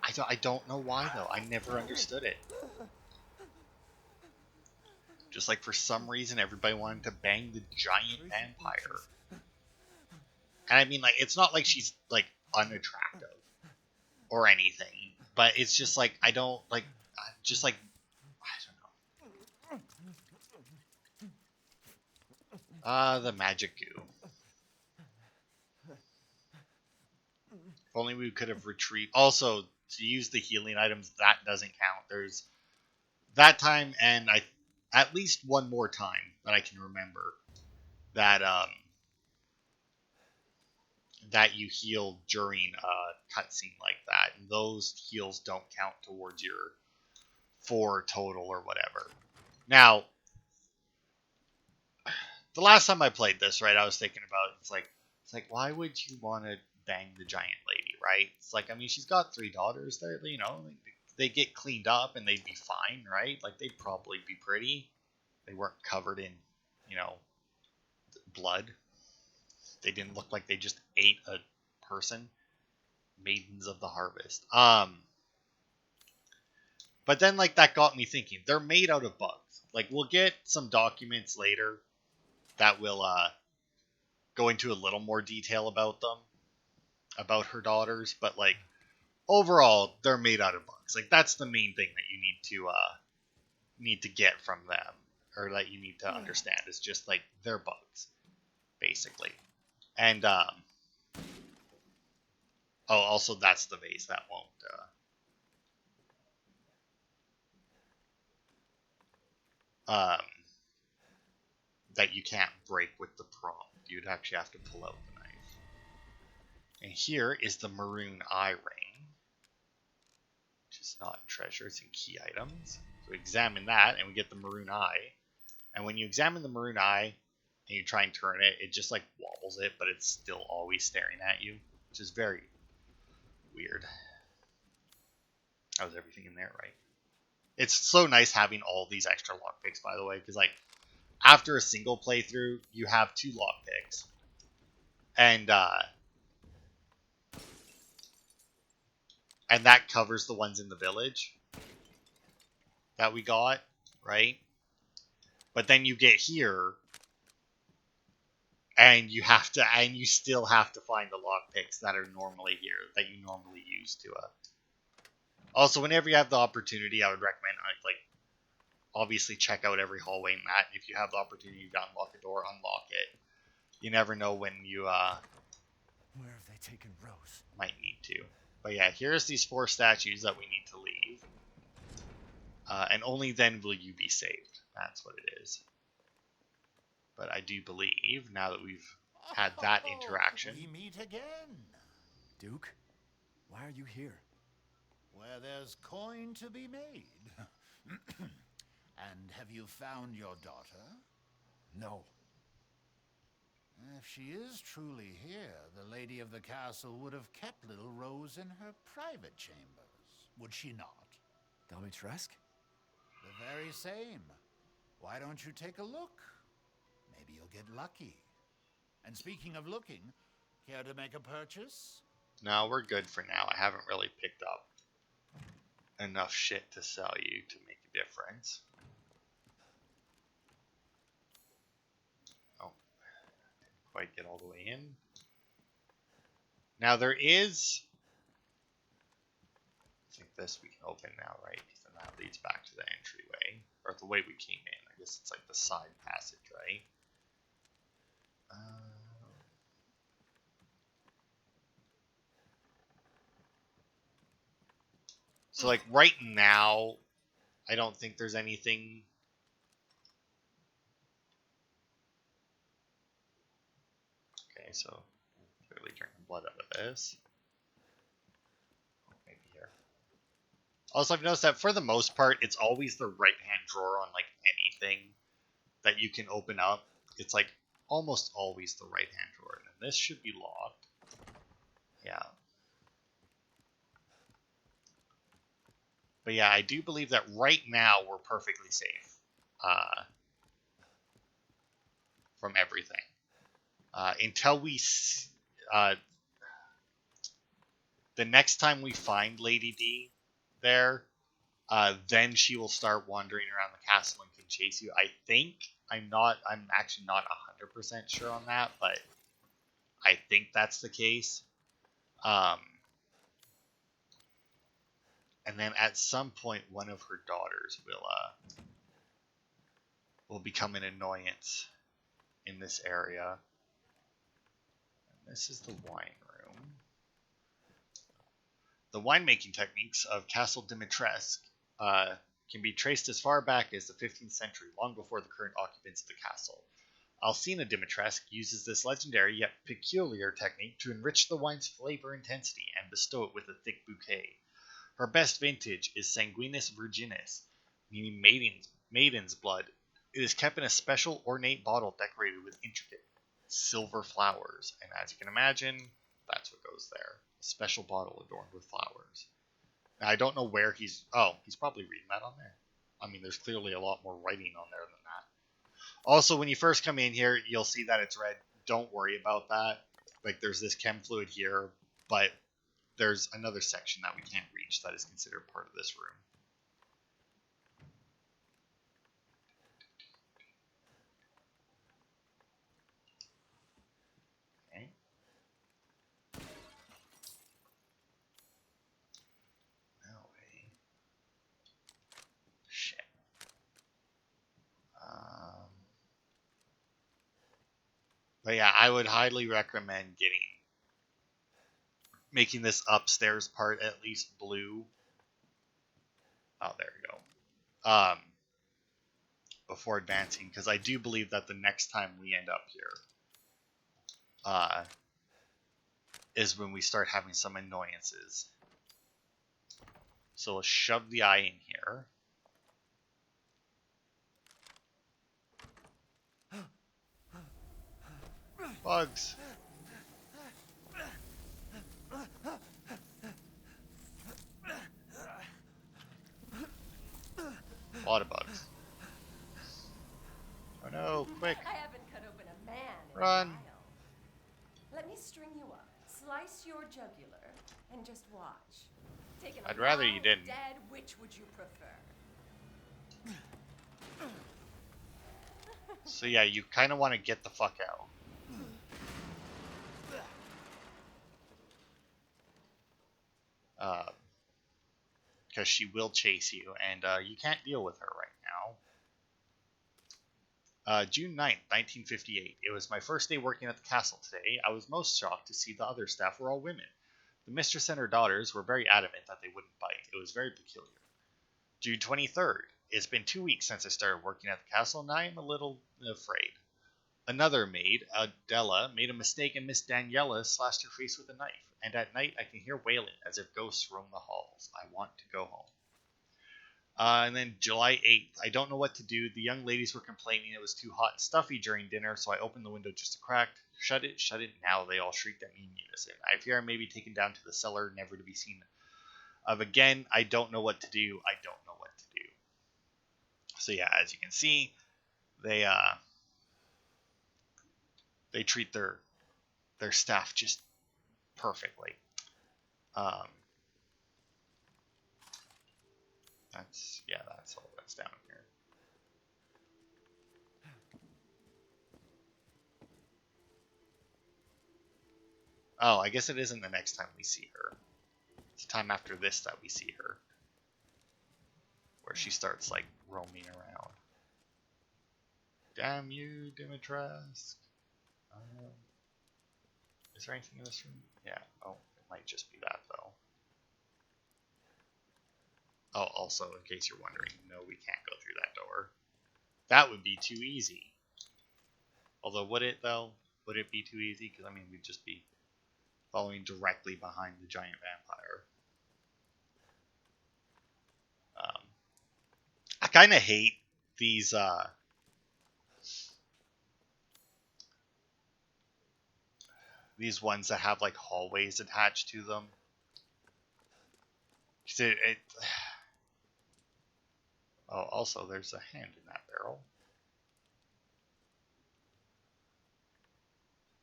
I don't know why though. I never understood it. Just like for some reason everybody wanted to bang the giant vampire. And I mean, like, it's not like she's like unattractive or anything, but it's just like I don't like, just like I don't know. The magic goo. If only we could have retrieved. Also, to use the healing items, that doesn't count. There's that time, and at least one more time that I can remember that that you heal during a cutscene like that, and those heals don't count towards your 4 total or whatever. Now, the last time I played this, right, I was thinking about it, it's like why would you want to bang the giant lady, right? It's like, I mean, she's got 3 daughters there, you know, they get cleaned up and they'd be fine, right? Like, they'd probably be pretty. They weren't covered in, you know, blood. They didn't look like they just ate a person. Maidens of the Harvest. But then, like, that got me thinking. They're made out of bugs. Like, we'll get some documents later that will go into a little more detail about them, about her daughters. But, like, overall, they're made out of bugs. Like, that's the main thing that you need to get from them, or that you need to understand. Is just like they're bugs, basically. And also that's the vase that won't that you can't break with the prompt. You'd actually have to pull out the knife. And here is the Maroon Eye Ring, which is not in treasure, it's in key items. So we examine that, and we get the Maroon Eye. And when you examine the Maroon Eye, and you try and turn it, it just like wobbles it, but it's still always staring at you, which is very weird. How's everything in there, right? It's so nice having all these extra lockpicks, by the way, because like after a single playthrough, you have 2 lockpicks, and that covers the ones in the village that we got, right? But then you get here, and you still have to find the lockpicks that are normally here, that you normally use to Also, whenever you have the opportunity, I would recommend like obviously check out every hallway in that. If you have the opportunity to unlock a door, unlock it. You never know when you Where have they taken Rose? Might need to. But yeah, here's these 4 statues that we need to leave. And only then will you be saved. That's what it is. But I do believe, now that we've had that interaction... We meet again. Duke, why are you here? Where there's coin to be made. And have you found your daughter? No. If she is truly here, the lady of the castle would have kept little Rose in her private chambers, would she not? Dimitrescu? The very same. Why don't you take a look? Maybe you'll get lucky. And speaking of looking, care to make a purchase? No, we're good for now. I haven't really picked up enough shit to sell you to make a difference. Oh, didn't quite get all the way in. Now there is... I think this we can open now, right? Because then that leads back to the entryway. Or the way we came in. I guess it's like the side passage, right? So like right now, I don't think there's anything. Okay, so clearly drinking blood out of this. Oh, maybe here. Also, I've noticed that for the most part, it's always the right-hand drawer on like anything that you can open up. It's like almost always the right-hand drawer, and this should be locked. Yeah. But yeah, I do believe that right now we're perfectly safe from everything. Until we... the next time we find Lady D there, then she will start wandering around the castle and can chase you. I think. I'm actually not 100% sure on that, but I think that's the case. And then at some point, one of her daughters will become an annoyance in this area. And this is the wine room. The winemaking techniques of Castle Dimitrescu can be traced as far back as the 15th century, long before the current occupants of the castle. Alcina Dimitrescu uses this legendary yet peculiar technique to enrich the wine's flavor intensity and bestow it with a thick bouquet. Her best vintage is Sanguinis Virginis, meaning maiden's blood. It is kept in a special ornate bottle decorated with intricate silver flowers, and as you can imagine, that's what goes there. A special bottle adorned with flowers. Now, I don't know where he's... Oh, he's probably reading that on there. I mean, there's clearly a lot more writing on there than that. Also, when you first come in here, you'll see that it's red. Don't worry about that. Like, there's this chem fluid here, but there's another section that we can't reach that is considered part of this room. Okay. No way. Shit. But yeah, I would highly recommend making this upstairs part at least blue. Oh, there we go. Before advancing, because I do believe that the next time we end up here is when we start having some annoyances. So let's shove the eye in here. Bugs. A lot of bugs. Oh no, quick. I haven't cut open a man in Run. a while. Let me string you up, slice your jugular, and just watch. Taking a I'd rather live you didn't. Dead, which would you prefer? So yeah, you kind of want to get the fuck out. Because she will chase you, and you can't deal with her right now. June 9th, 1958. It was my first day working at the castle today. I was most shocked to see the other staff were all women. The mistress and her daughters were very adamant that they wouldn't bite. It was very peculiar. June 23rd. It's been 2 weeks since I started working at the castle, and I am a little afraid. Another maid, Adela, made a mistake, and Miss Daniela slashed her face with a knife. And at night, I can hear wailing as if ghosts roam the halls. I want to go home. And then July 8th. I don't know what to do. The young ladies were complaining it was too hot and stuffy during dinner, so I opened the window just a crack. Shut it, shut it. Now they all shrieked at me in unison. I fear I may be taken down to the cellar, never to be seen of again. I don't know what to do. I don't know what to do. So yeah, as you can see, they treat their staff just perfectly. Um, that's all that's down here. Oh, I guess it isn't the next time we see her. It's the time after this that we see her. Where she starts, like, roaming around. Damn you, Dimitrescu. Is there anything in this room? Yeah. Oh, it might just be that, though. Oh, also, in case you're wondering, no, we can't go through that door. That would be too easy. Although, would it, though? Would it be too easy? Because, I mean, we'd just be following directly behind the giant vampire. I kind of hate these, these ones that have, like, hallways attached to them. Oh, also, there's a hand in that barrel.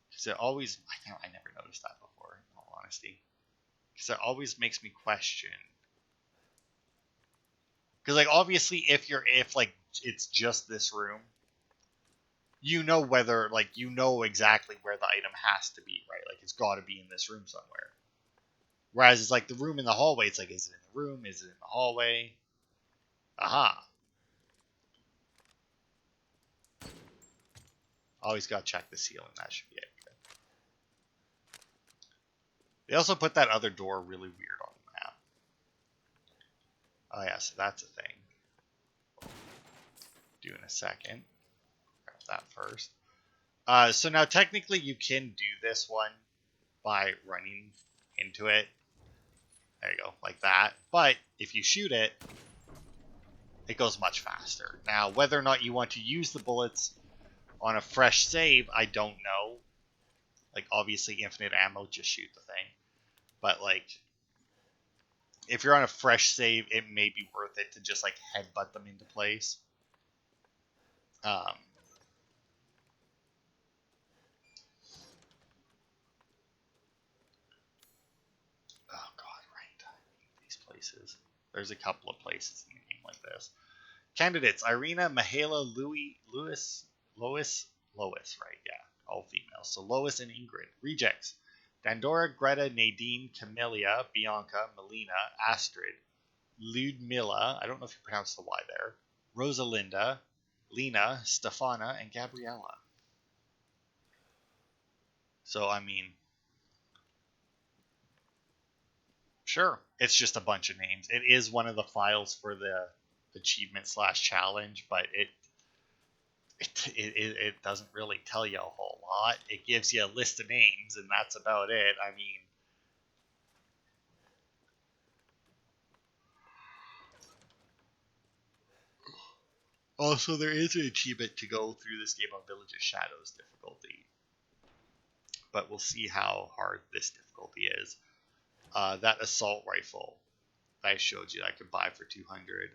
Because it always... I never noticed that before, in all honesty. Because it always makes me question. Because, like, obviously, if like, it's just this room, you know whether, like, you know exactly where the item has to be, right? Like, it's got to be in this room somewhere. Whereas it's like the room in the hallway, it's like, is it in the room? Is it in the hallway? Aha. Always got to check the ceiling. That should be it. Okay. They also put that other door really weird on the map. Oh, yeah, so that's a thing. Do in a second. Grab that first. So now technically you can do this one by running into it. There you go, like that. But if you shoot it, it goes much faster. Now, whether or not you want to use the bullets on a fresh save, I don't know. Like, obviously, infinite ammo, just shoot the thing. But, like, if you're on a fresh save, it may be worth it to just, like, headbutt them into place. Oh, God, right. These places. There's a couple of places in the game like this. Candidates: Irina, Mihaela, Lois, right? Yeah, all females. So Lois and Ingrid. Rejects: Dandora, Greta, Nadine, Camellia, Bianca, Melina, Astrid, Ludmilla. I don't know if you pronounced the Y there. Rosalinda, Lena, Stefana, and Gabriella. So I mean, sure, it's just a bunch of names. It is one of the files for the achievement / challenge, but it doesn't really tell you a whole lot. It gives you a list of names, and that's about it. I mean, also there is an achievement to go through this game on Village of Shadows difficulty, but we'll see how hard this difficulty is. That assault rifle that I showed you that I could buy for 200.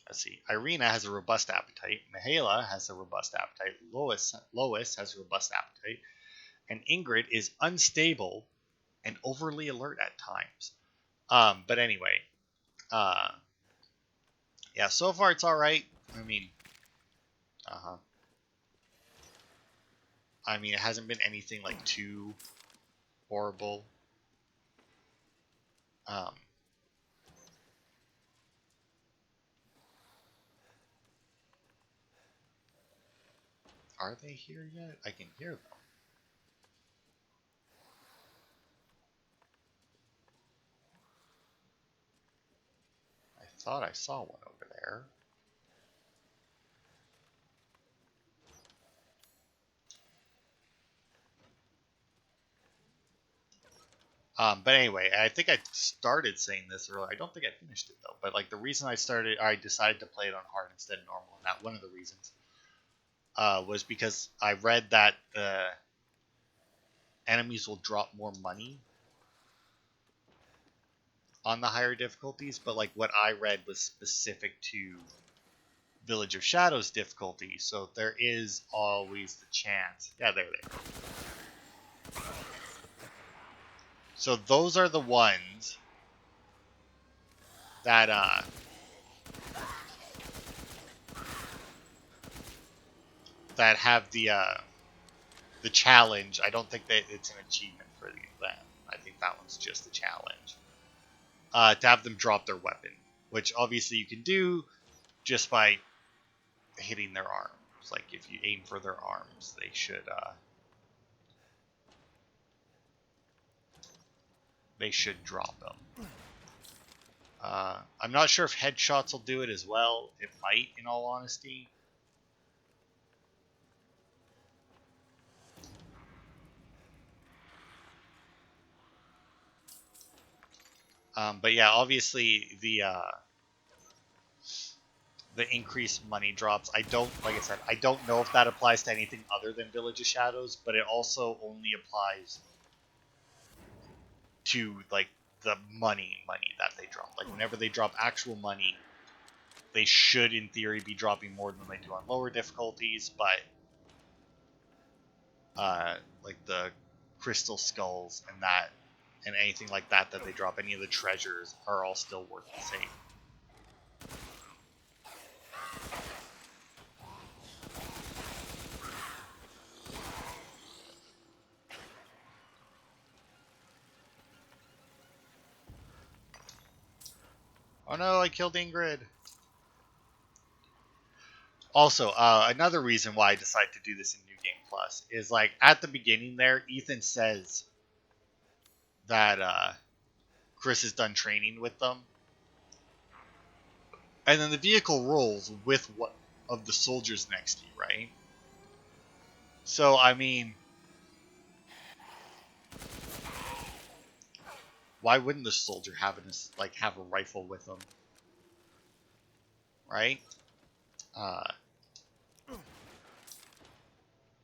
Let's see. Irina has a robust appetite. Mihaela has a robust appetite. Lois has a robust appetite. And Ingrid is unstable and overly alert at times. But anyway. Yeah, so far it's alright. I mean, it hasn't been anything like too horrible. Are they here yet? I can hear them. I thought I saw one over there. But anyway, I think I started saying this earlier. I don't think I finished it though. But like the reason I decided to play it on hard instead of normal, and that one of the reasons was because I read that the enemies will drop more money on the higher difficulties. But like what I read was specific to Village of Shadows difficulty, so there is always the chance. Yeah, there they go. So those are the ones that that have the challenge. I don't think that it's an achievement for them. I think that one's just a challenge. To have them drop their weapon, which obviously you can do just by hitting their arms. Like if you aim for their arms, they should drop them. I'm not sure if headshots will do it as well. It might, in all honesty. But yeah, obviously the increased money drops. Like I said, I don't know if that applies to anything other than Village of Shadows, but it also only applies to like the money that they drop. Like whenever they drop actual money, they should in theory be dropping more than they do on lower difficulties, but like the crystal skulls and anything like that they drop, any of the treasures are all still worth the same. Oh no, I killed Ingrid. Also, another reason why I decided to do this in New Game Plus is like at the beginning there, Ethan says that Chris is done training with them. And then the vehicle rolls with one of the soldiers next to you, right? So, I mean, why wouldn't the soldier have a rifle with them? Right? And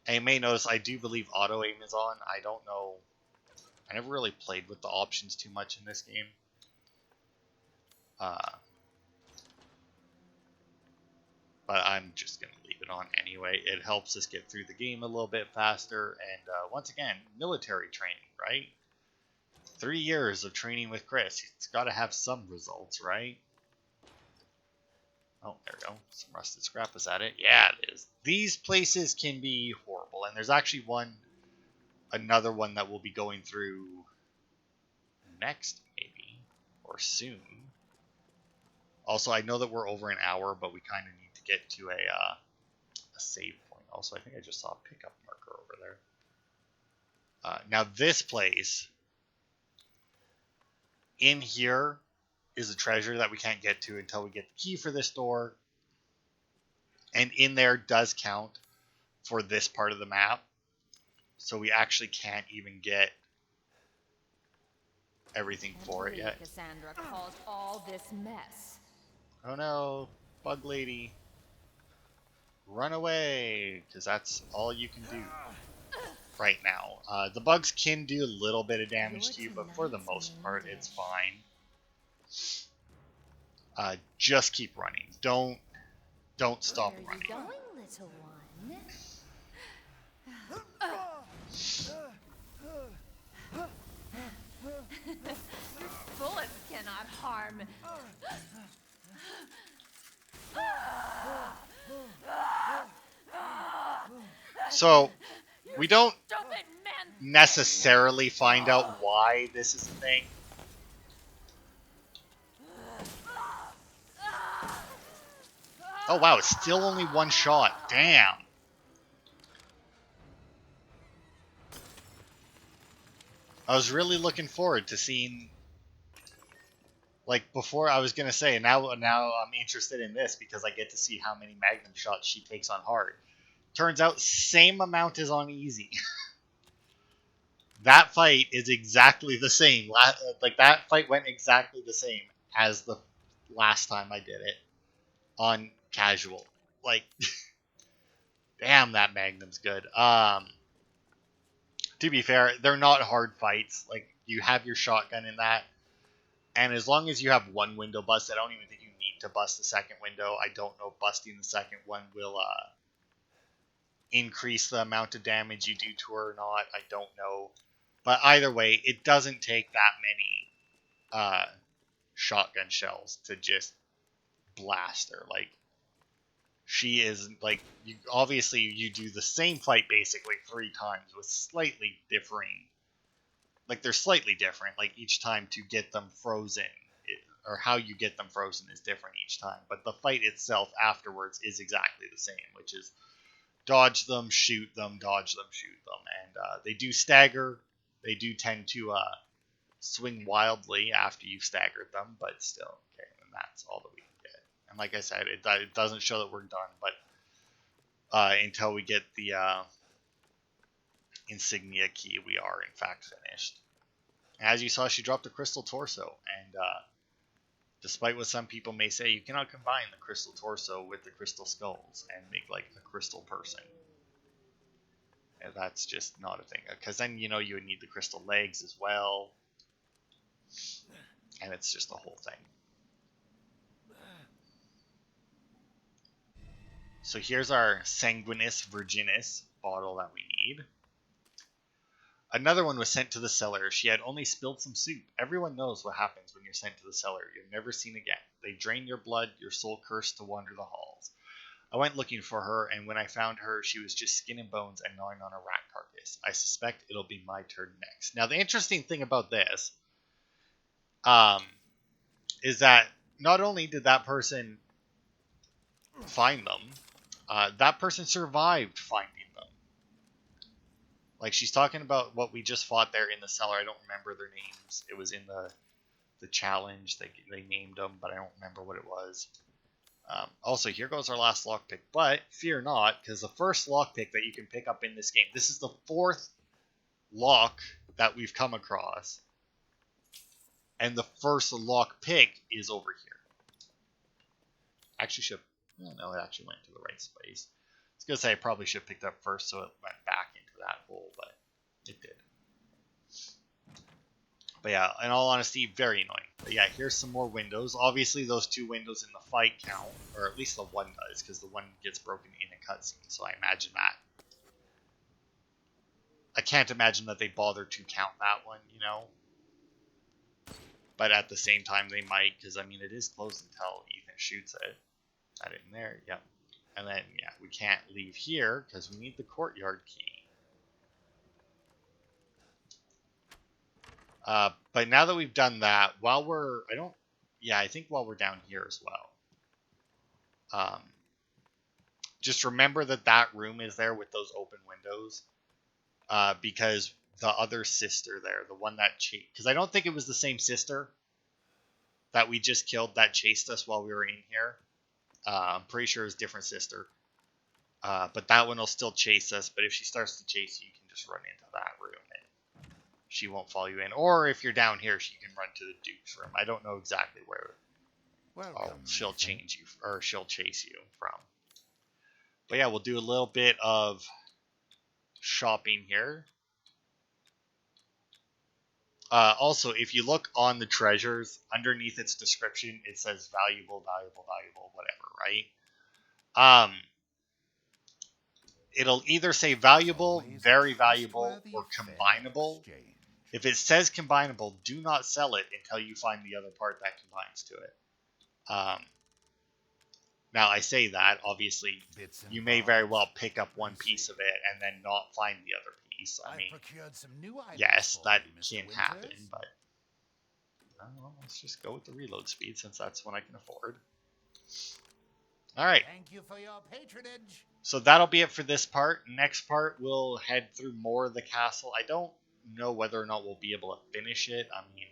you may notice I do believe auto aim is on. I don't know. I never really played with the options too much in this game. But I'm just going to leave it on anyway. It helps us get through the game a little bit faster. And once again, military training, right? 3 years of training with Chris. It's got to have some results, right? Oh, there we go. Some rusted scrap. Was that it? Yeah, it is. These places can be horrible. And there's actually another one that we'll be going through next, maybe. Or soon. Also, I know that we're over an hour, but we kind of need to get to a save point. Also, I think I just saw a pickup marker over there. Now, this place, in here, is a treasure that we can't get to until we get the key for this door. And in there does count for this part of the map. So we actually can't even get everything for it yet. Cassandra caused all this mess. Oh no, bug lady. Run away, because that's all you can do right now. The bugs can do a little bit of damage to you, but for the most part, it's fine. Just keep running. Don't stop running. Where are you going, little one? Bullets cannot harm. So, we don't necessarily find out why this is a thing. Oh wow, it's still only one shot. Damn. I was really looking forward to seeing, like before I was gonna say, now I'm interested in this because I get to see how many magnum shots she takes on hard. Turns out same amount as on easy. That fight is exactly the same. Like that fight went exactly the same as the last time I did it on casual. Like, damn, that magnum's good. To be fair, they're not hard fights. Like, you have your shotgun in that, and as long as you have one window busted, I don't even think you need to bust the second window. I don't know if busting the second one will increase the amount of damage you do to her or not. I don't know. But either way, it doesn't take that many shotgun shells to just blast her. Like, she is, like, obviously you do the same fight basically 3 times with slightly differing, like, they're slightly different, like, each time to get them frozen, or how you get them frozen is different each time, but the fight itself afterwards is exactly the same, which is dodge them, shoot them, dodge them, shoot them, and they do stagger. They do tend to swing wildly after you've staggered them, but still, okay, and that's all that we can get. And like I said, it doesn't show that we're done, but until we get the insignia key, we are in fact finished. As you saw, she dropped a crystal torso, and despite what some people may say, you cannot combine the crystal torso with the crystal skulls and make like a crystal person. And that's just not a thing, because then, you know, you would need the crystal legs as well, and it's just a whole thing. So here's our Sanguinis Virginis bottle that we need. Another one was sent to the cellar. She had only spilled some soup. Everyone knows what happens when you're sent to the cellar. You're never seen again. They drain your blood, your soul cursed to wander the halls. I went looking for her, and when I found her, she was just skin and bones and gnawing on a rat carcass. I suspect it'll be my turn next. Now, the interesting thing about this is that not only did that person find them, that person survived finding them. Like, she's talking about what we just fought there in the cellar. I don't remember their names. It was in the challenge. They named them, but I don't remember what it was. Also, here goes our last lockpick. But fear not, because the first lockpick that you can pick up in this game, this is the 4th lock that we've come across. And the first lockpick is over here. Actually, no, it actually went to the right space. I was going to say I probably should have picked up first, so it went back into that hole, but it did. But yeah, in all honesty, very annoying. But yeah, here's some more windows. Obviously, those 2 windows in the fight count, or at least the one does, because the one gets broken in a cutscene, so I imagine that. I can't imagine that they bother to count that one, you know? But at the same time, they might, because, I mean, it is closed until Ethan shoots it. That in there, yep. And then, yeah, we can't leave here, because we need the courtyard key. But now that we've done that, I think while we're down here as well, just remember that room is there with those open windows, because the other sister there, the one that because I don't think it was the same sister that we just killed that chased us while we were in here. I'm pretty sure it's a different sister, but that one will still chase us, but if she starts to chase you, you can just run into that room. She won't follow you in. Or if you're down here, she can run to the Duke's room. I don't know exactly where she'll change you, or she'll chase you from. But yeah, we'll do a little bit of shopping here. Also, if you look on the treasures, underneath its description, it says valuable, valuable, valuable, whatever, right? It'll either say valuable, very valuable, or combinable. If it says combinable, do not sell it until you find the other part that combines to it. Now, I say that, obviously, you may very well pick up one piece of it and then not find the other piece. I mean, yes, that can happen, but well, let's just go with the reload speed since that's what I can afford. Alright. Thank you for your patronage. So that'll be it for this part. Next part, we'll head through more of the castle. I don't know whether or not we'll be able to finish it. I mean,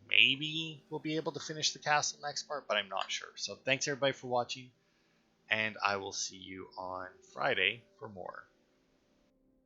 maybe we'll be able to finish the castle next part, but I'm not sure. So thanks everybody for watching, and I will see you on Friday for more.